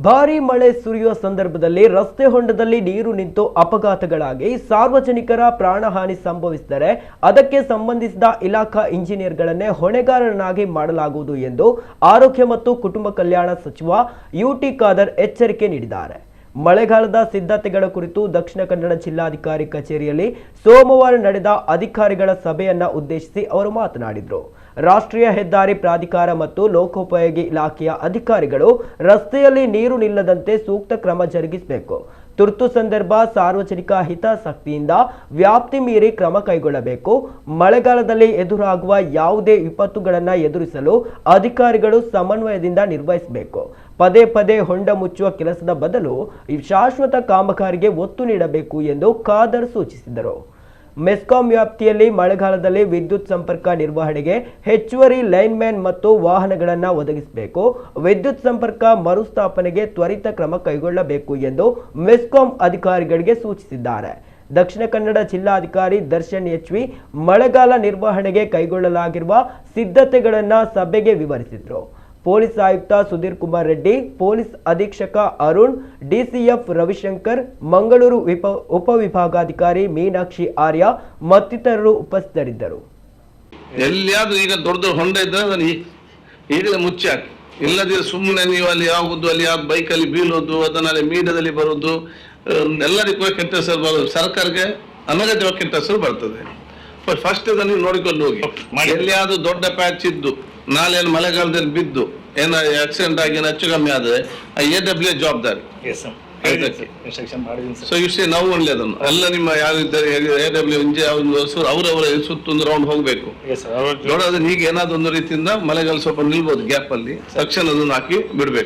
ಭಾರೀ ಮಳೆ ಸುರಿಯುವ ಸಂದರ್ಭದಲ್ಲಿ ರಸ್ತೆ ಹೊಂಡದಲ್ಲಿ ನೀರು ನಿಂತು ಅಪಘಾತಗಳಾಗಿ ಸಾರ್ವಜನಿಕರ ಪ್ರಾಣಹಾನಿ ಸಂಭವಿಸಿದರೆ ಅದಕ್ಕೆ ಸಂಬಂಧಿಸಿದ ಇಲಾಖಾ ಇಂಜಿನಿಯರ್ಗಳನ್ನೇ ಹೊಣೆಗಾರರನ್ನಾಗಿ ಮಾಡಲಾಗುವುದು ಎಂದು ಆರೋಗ್ಯ ಮತ್ತು ಕುಟುಂಬ ಕಲ್ಯಾಣ ಸಚಿವ ಯುಟಿ ಖಾದರ್ ಎಚ್ಚರಿಕೆ ನೀಡಿದ್ದಾರೆ. ಮಳೆಗಾಲದ ಸಿದ್ಧತೆಗಳ ಕುರಿತು ದಕ್ಷಿಣ ಕನ್ನಡ ಜಿಲ್ಲಾಧಿಕಾರಿ ಕಚೇರಿಯಲ್ಲಿ ಸೋಮವಾರ ನಡೆದ ಅಧಿಕಾರಿಗಳ ಸಭೆಯನ್ನ ಉದ್ದೇಶಿಸಿ ಅವರು ಮಾತನಾಡಿದರು. ರಾಷ್ಟ್ರೀಯ ಹೆದ್ದಾರಿ ಪ್ರಾಧಿಕಾರ ಮತ್ತು ಲೋಕೋಪಯೋಗಿ ಇಲಾಖೆಯ ಅಧಿಕಾರಿಗಳು ರಸ್ತೆಯಲ್ಲಿ ನೀರು ನಿಲ್ಲದಂತೆ ಸೂಕ್ತ ಕ್ರಮ ಜರುಗಿಸಬೇಕು. ತುರ್ತು ಸಂದರ್ಭ ಸಾರ್ವಜನಿಕ ಹಿತಾಸಕ್ತಿಯಿಂದ ವ್ಯಾಪ್ತಿ ಮೀರಿ ಕ್ರಮ ಕೈಗೊಳ್ಳಬೇಕು. ಮಳೆಗಾಲದಲ್ಲಿ ಎದುರಾಗುವ ಯಾವುದೇ ವಿಪತ್ತುಗಳನ್ನು ಎದುರಿಸಲು ಅಧಿಕಾರಿಗಳು ಸಮನ್ವಯದಿಂದ ನಿರ್ವಹಿಸಬೇಕು. ಪದೇ ಪದೇ ಹೊಂಡ ಮುಚ್ಚುವ ಕೆಲಸದ ಬದಲು ಶಾಶ್ವತ ಕಾಮಗಾರಿಗೆ ಒತ್ತು ನೀಡಬೇಕು ಎಂದು ಖಾದರ್ ಸೂಚಿಸಿದರು. ಮೆಸ್ಕಾಂ ವ್ಯಾಪ್ತಿಯಲ್ಲಿ ಮಳೆಗಾಲದಲ್ಲಿ ವಿದ್ಯುತ್ ಸಂಪರ್ಕ ನಿರ್ವಹಣೆಗೆ ಹೆಚ್ಚುವರಿ ಲೈನ್ಮ್ಯಾನ್ ಮತ್ತು ವಾಹನಗಳನ್ನು ಒದಗಿಸಬೇಕು. ವಿದ್ಯುತ್ ಸಂಪರ್ಕ ಮರುಸ್ಥಾಪನೆಗೆ ತ್ವರಿತ ಕ್ರಮ ಕೈಗೊಳ್ಳಬೇಕು ಎಂದು ಮೆಸ್ಕಾಂ ಅಧಿಕಾರಿಗಳಿಗೆ ಸೂಚಿಸಿದ್ದಾರೆ. ದಕ್ಷಿಣ ಕನ್ನಡ ಜಿಲ್ಲಾಧಿಕಾರಿ ದರ್ಶನ್ ಎಚ್ವಿ ಮಳೆಗಾಲ ನಿರ್ವಹಣೆಗೆ ಕೈಗೊಳ್ಳಲಾಗಿರುವ ಸಿದ್ಧತೆಗಳನ್ನು ಸಭೆಗೆ ವಿವರಿಸಿದರು. ಪೊಲೀಸ್ ಆಯುಕ್ತ ಸುಧೀರ್ ಕುಮಾರ್ ರೆಡ್ಡಿ, ಪೊಲೀಸ್ ಅಧೀಕ್ಷಕ ಅರುಣ್, ಡಿಸಿಎಫ್ ರವಿಶಂಕರ್, ಮಂಗಳೂರು ಉಪವಿಭಾಗಾಧಿಕಾರಿ ಮೀನಾಕ್ಷಿ ಆರ್ಯ ಮತ್ತಿತರರು ಉಪಸ್ಥಿತರಿದ್ದರು. ಎಲ್ಲಿಯಾದ್ರೂ ಈಗ ದೊಡ್ಡ ಹೊಂಡ ಇದ್ರೆ ಈಗಲೇ ಮುಚ್ಚಾಕಿ, ಇಲ್ಲದಿದ್ರೆ ಸುಮ್ಮನೆ ನೀವು ಅಲ್ಲಿ ಆಗುದು, ಅಲ್ಲಿ ಬೈಕಲ್ಲಿ ಬೀಳೋದು, ಅದನ್ನಲ್ಲಿ ಮೀಡಿಯಾದಲ್ಲಿ ಬರೋದು, ಎಲ್ಲರಿಗೂ ಕೆಟ್ಟ ಹೆಸರು ಬರೋದು, ಸರ್ಕಾರಕ್ಕೆ ಅನಗತ್ಯವಾಗಿ ಕೆಟ್ಟ ಹೆಸರು ಬರ್ತದೆ. ಫಸ್ಟ್ ಅದನ್ನು ನೋಡಿಕೊಂಡು ಹೋಗಿ. ಎಲ್ಲಿಯಾದ್ರೂ ದೊಡ್ಡ ಪ್ಯಾಚ್ ಇದ್ದು ನಾಳೆ ಮಳೆಗಾಲದಲ್ಲಿ ಬಿದ್ದು ಏನೋ ಆಕ್ಸಿಡೆಂಟ್ ಆಗಿ ಹೆಚ್ಚು ಕಮ್ಮಿ ಆದರೆ AWA ಜವಾಬ್ದಾರಿ. ಸೊ ಇಷ್ಟೇ ನಾವು ಒಳ್ಳೆಯದನ್ನು ಎಲ್ಲ ನಿಮ್ಮ ಯಾರಿದ್ದಾರೆ AWA ಅವರವರ ಸುತ್ತೊಂದು ರೌಂಡ್ ಹೋಗ್ಬೇಕು. ನೋಡೋದು ಈಗ ಏನಾದ್ರು ಒಂದು ರೀತಿಯಿಂದ ಮಳೆಗಾಲ ಸ್ವಲ್ಪ ನಿಲ್ಬಹುದು ಗ್ಯಾಪ್ ಅಲ್ಲಿ, ತಕ್ಷಣ ಅದನ್ನು ಹಾಕಿ ಬಿಡ್ಬೇಕು.